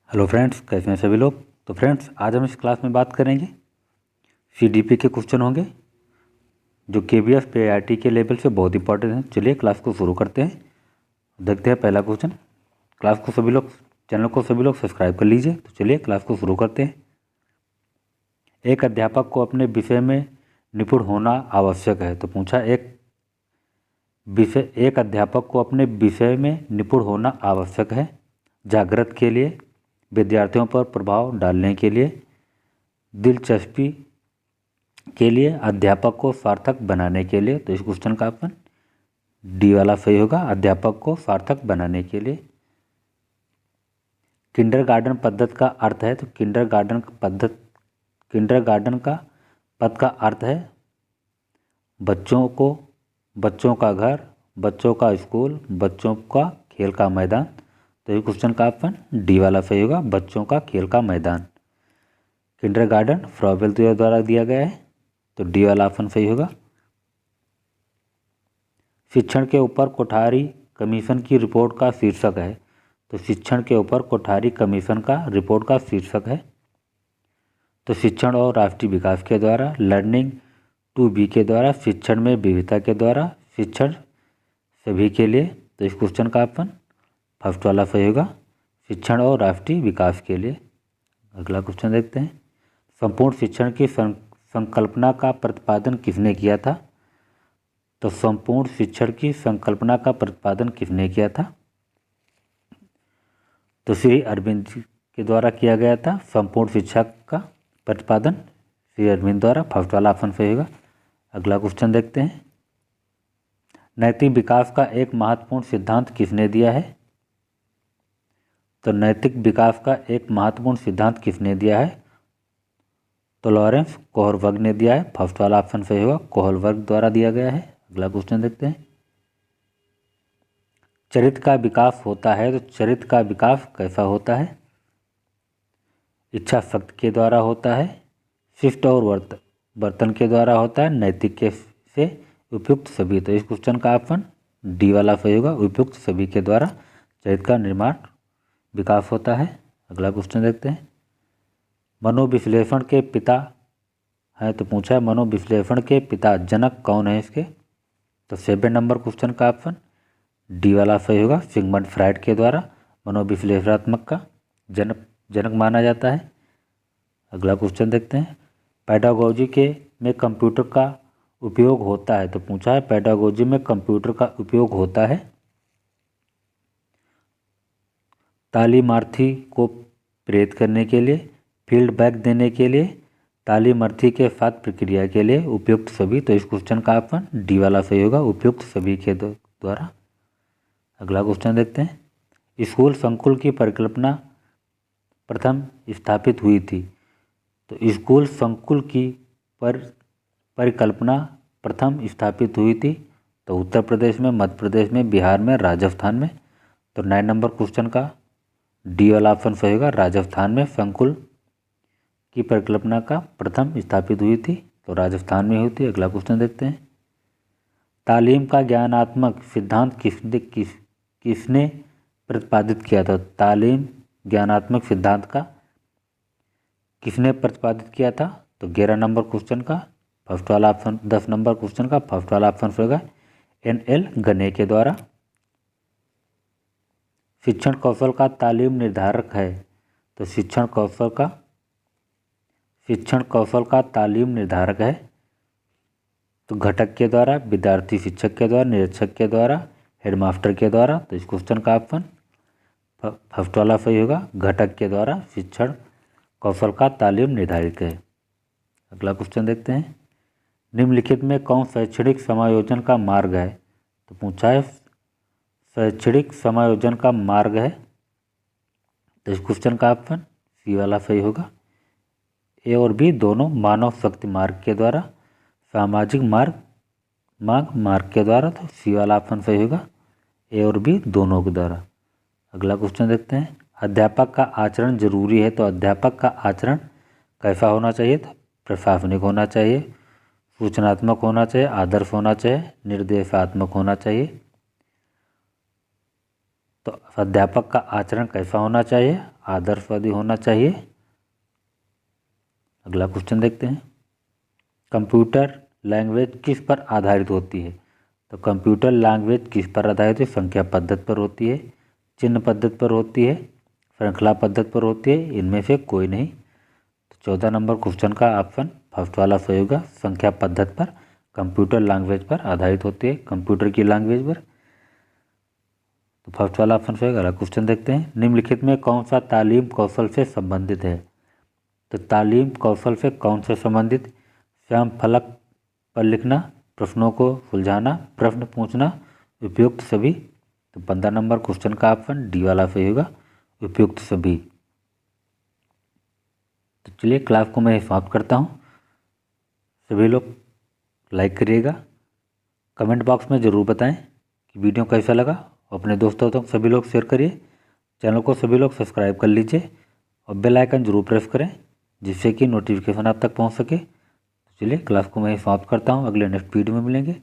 Hello friends, कैसे हैं सभी लोग। तो फ्रेंड्स, आज हम इस क्लास में बात करेंगे सीडीपी के क्वेश्चन होंगे जो केबीएस पीआईटी के लेवल से बहुत इंपॉर्टेंट हैं। चलिए क्लास को शुरू करते हैं। देखते हैं पहला क्वेश्चन। क्लास को सभी लोग चैनल को सभी लोग सब्सक्राइब कर लीजिए। तो चलिए क्लास को शुरू करते हैं। एक अध्यापक को अपने विषय में निपुण होना आवश्यक है। तो पूछा एक अध्यापक को अपने विषय में निपुण होना आवश्यक है। जागृत के लिए, विद्यार्थियों पर प्रभाव डालने के लिए, दिलचस्पी के लिए, अध्यापक को सार्थक बनाने के लिए। तो इस क्वेश्चन का ऑप्शन डी वाला सही होगा, अध्यापक को सार्थक बनाने के लिए। किंडरगार्टन पद्धति का अर्थ है, तो किंडरगार्टन का पद का अर्थ है बच्चों का घर, बच्चों का स्कूल, बच्चों का खेल का मैदान। तो ये क्वेश्चन का ऑप्शन डी वाला सही होगा, बच्चों का खेल का मैदान। किंडरगार्टन फ्रॉबेल द्वारा दिया गया है, तो डी वाला ऑप्शन सही होगा। शिक्षण के ऊपर कोठारी कमीशन की रिपोर्ट का शीर्षक है। तो शिक्षण के ऊपर कोठारी कमीशन का रिपोर्ट का शीर्षक है। तो शिक्षण और राष्ट्रीय विकास के द्वारा, लर्निंग टू बी के द्वारा, शिक्षण में विविधता के द्वारा, शिक्षण सभी के लिए। तो इस क्वेश्चन का ऑप्शन फर्स्ट वाला सही होगा, शिक्षण और राष्ट्रीय विकास के लिए। अगला क्वेश्चन देखते हैं। संपूर्ण शिक्षण की संकल्पना का प्रतिपादन किसने किया था। तो संपूर्ण शिक्षण की संकल्पना का प्रतिपादन किसने किया था। तो श्री अरविंद जी के द्वारा किया गया था संपूर्ण शिक्षा का प्रतिपादन, श्री अरविंद द्वारा। फर्स्ट वाला ऑप्शन सही होगा। अगला क्वेश्चन देखते हैं। नैतिक विकास का एक महत्वपूर्ण सिद्धांत किसने दिया है। तो नैतिक विकास का एक महत्वपूर्ण सिद्धांत किसने दिया है। तो लॉरेंस कोहलबर्ग ने दिया है। फर्स्ट वाला ऑप्शन सही होगा, कोहलबर्ग द्वारा दिया गया है। अगला क्वेश्चन देखते हैं। चरित्र का विकास होता है, तो चरित्र का विकास कैसा होता है। इच्छा शक्ति के द्वारा होता है, शिष्ट और वर्तन के द्वारा होता है, नैतिक के से उपयुक्त सभी। तो इस क्वेश्चन का ऑप्शन डी वाला सही होगा, उपयुक्त सभी के द्वारा चरित्र का निर्माण विकास होता है। अगला क्वेश्चन देखते हैं। मनोविश्लेषण के पिता है, तो पूछा है मनोविश्लेषण के पिता जनक कौन है इसके। तो 7 नंबर क्वेश्चन का ऑप्शन डी वाला सही होगा, सिगमंड फ्राइड के द्वारा मनोविश्लेषणात्मक का जनक माना जाता है। अगला क्वेश्चन देखते हैं। पेडागोजी में कंप्यूटर का उपयोग होता है, तो पूछा है पेडागोजी में कंप्यूटर का उपयोग होता है तालीमार्थी को प्रेरित करने के लिए, फीडबैक देने के लिए, तालीमार्थी के साथ प्रक्रिया के लिए, उपयुक्त सभी। तो इस क्वेश्चन का ऑप्शन डी वाला सही होगा, उपयुक्त सभी के द्वारा। अगला क्वेश्चन देखते हैं। स्कूल संकुल की परिकल्पना प्रथम स्थापित हुई थी। तो स्कूल संकुल की परिकल्पना प्रथम स्थापित हुई थी, तो उत्तर प्रदेश में, मध्य प्रदेश में, बिहार में, राजस्थान में। तो 9 नंबर क्वेश्चन का डी वाला ऑप्शन सही होगा, राजस्थान में संकुल की परिकल्पना का प्रथम स्थापित हुई थी, तो राजस्थान में हुई थी। अगला क्वेश्चन देखते हैं। तालीम का ज्ञानात्मक सिद्धांत किसने प्रतिपादित किया था। तालीम ज्ञानात्मक सिद्धांत का किसने प्रतिपादित किया था। तो 11 नंबर क्वेश्चन का फर्स्ट वाला ऑप्शन, 10 नंबर क्वेश्चन का फर्स्ट वाला ऑप्शन होगा NL गने के द्वारा। शिक्षण कौशल का तालीम निर्धारक है, तो शिक्षण कौशल का तालीम निर्धारक है, तो घटक के द्वारा, विद्यार्थी शिक्षक के द्वारा, निरीक्षक के द्वारा, हेडमास्टर के द्वारा। तो इस क्वेश्चन का ऑप्शन फर्स्ट वाला सही होगा, घटक के द्वारा शिक्षण कौशल का तालीम निर्धारित है। अगला क्वेश्चन देखते हैं। निम्नलिखित में कौन शैक्षणिक समायोजन का मार्ग है। तो पूछा है शैक्षणिक समायोजन का मार्ग है, तो इस क्वेश्चन का ऑप्शन सी वाला सही होगा। ए और बी दोनों मानव शक्ति मार्ग के द्वारा, सामाजिक मार्ग के द्वारा। तो सी वाला ऑप्शन सही होगा, ए और बी दोनों के द्वारा। अगला क्वेश्चन देखते हैं। अध्यापक का आचरण जरूरी है, तो अध्यापक का आचरण कैसा होना चाहिए। तो प्रशासनिक होना चाहिए, सूचनात्मक होना चाहिए, आदर्श होना चाहिए, निर्देशात्मक होना चाहिए। तो अध्यापक का आचरण कैसा होना चाहिए, आदर्शवादी होना चाहिए। अगला क्वेश्चन देखते हैं, कंप्यूटर लैंग्वेज किस पर आधारित होती है? तो कंप्यूटर लैंग्वेज किस पर आधारित है? संख्या पद्धति पर होती है, चिन्ह पद्धति पर होती है, श्रृंखला पद्धति पर होती है, इनमें से कोई नहीं। तो 14 नंबर क्वेश्चन का ऑप्शन फर्स्ट वाला सही होगा, संख्या पद्धति पर कंप्यूटर लैंग्वेज पर आधारित होती है, कंप्यूटर की लैंग्वेज पर। तो फर्स्ट वाला ऑप्शन सही होगा। अगला क्वेश्चन देखते हैं, निम्नलिखित में कौन सा तालीम कौशल से संबंधित है? तो तालीम कौशल से कौन से संबंधित? स्वयं फलक पर लिखना, प्रश्नों को सुलझाना, प्रश्न पूछना, उपयुक्त सभी। तो 15 नंबर क्वेश्चन का ऑप्शन डी वाला सही होगा, उपयुक्त सभी। तो चलिए क्लास को मैं समाप्त करता हूँ। सभी लोग लाइक करिएगा, कमेंट बॉक्स में ज़रूर बताएं कि वीडियो कैसा लगा, अपने दोस्तों तक सभी लोग शेयर करिए, चैनल को सभी लोग सब्सक्राइब कर लीजिए और बेल आइकन जरूर प्रेस करें जिससे कि नोटिफिकेशन आप तक पहुंच सके। तो चलिए क्लास को मैं समाप्त करता हूं, अगले नेक्स्ट वीडियो में मिलेंगे।